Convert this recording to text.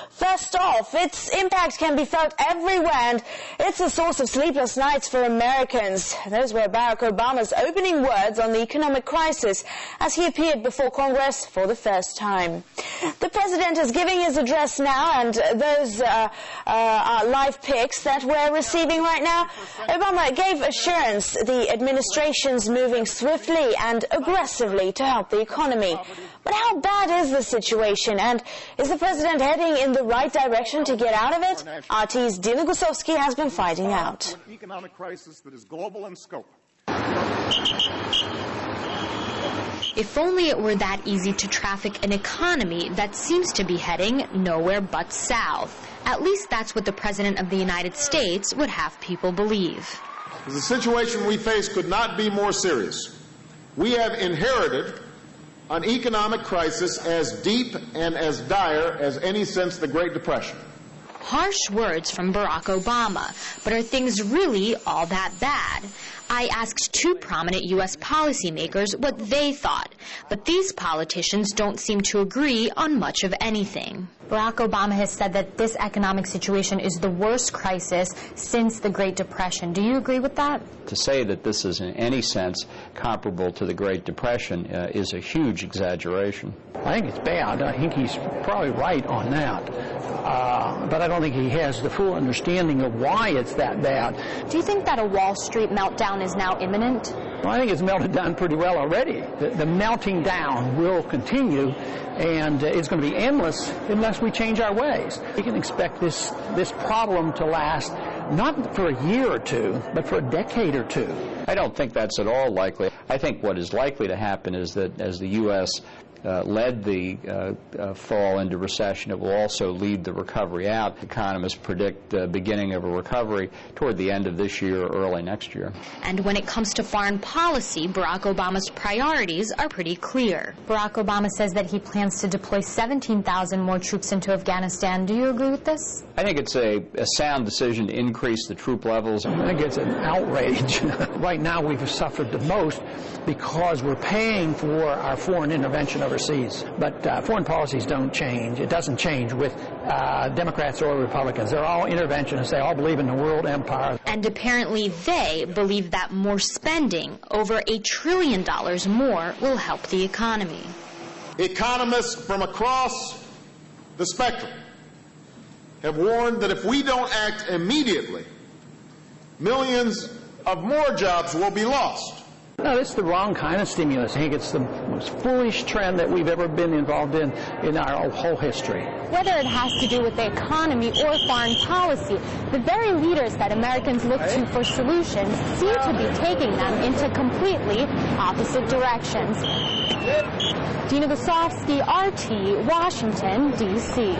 First off, its impact can be felt everywhere, and it's a source of sleepless nights for Americans. Those were Barack Obama's opening words on the economic crisis as he appeared before Congress for the first time. The president is giving his address now, and those are live pics that we're receiving right now. Obama gave assurance the administration's moving swiftly and aggressively to help the economy. But how bad is the situation, and is the president heading in the right direction to get out of it? RT's Dina Gusovsky has been finding out. An economic crisis that is global in scope. If only it were that easy to traffic an economy that seems to be heading nowhere but south. At least that's what the President of the United States would have people believe. The situation we face could not be more serious. We have inherited an economic crisis as deep and as dire as any since the Great Depression. Harsh words from Barack Obama, but are things really all that bad? I asked two prominent U.S. policymakers what they thought, but these politicians don't seem to agree on much of anything. Barack Obama has said that this economic situation is the worst crisis since the Great Depression. Do you agree with that? To say that this is in any sense comparable to the Great Depression is a huge exaggeration. I think it's bad. I think he's probably right on that. But I don't think he has the full understanding of why it's that bad. Do you think that a Wall Street meltdown is now imminent? Well, I think it's melted down pretty well already. The melting down will continue, and it's going to be endless unless we change our ways. We can expect this problem to last not for a year or two, but for a decade or two. I don't think that's at all likely. I think what is likely to happen is that as the U.S. led the fall into recession, it will also lead the recovery out. Economists predict the beginning of a recovery toward the end of this year or early next year. And when it comes to foreign policy, Barack Obama's priorities are pretty clear. Barack Obama says that he plans to deploy 17,000 more troops into Afghanistan. Do you agree with this? I think it's a sound decision to increase the troop levels. I think it's an outrage. Right now we've suffered the most because we're paying for our foreign intervention overseas. But foreign policies don't change. It doesn't change with Democrats or Republicans. They're all interventionists. They all believe in the world empire. And apparently they believe that more spending, over $1 trillion more, will help the economy. Economists from across the spectrum have warned that if we don't act immediately, millions of more jobs will be lost. No, it's the wrong kind of stimulus. I think it's the most foolish trend that we've ever been involved in our whole history. Whether it has to do with the economy or foreign policy, the very leaders that Americans look to for solutions seem to be taking them into completely opposite directions. Dina Gusovsky, RT, Washington, D.C.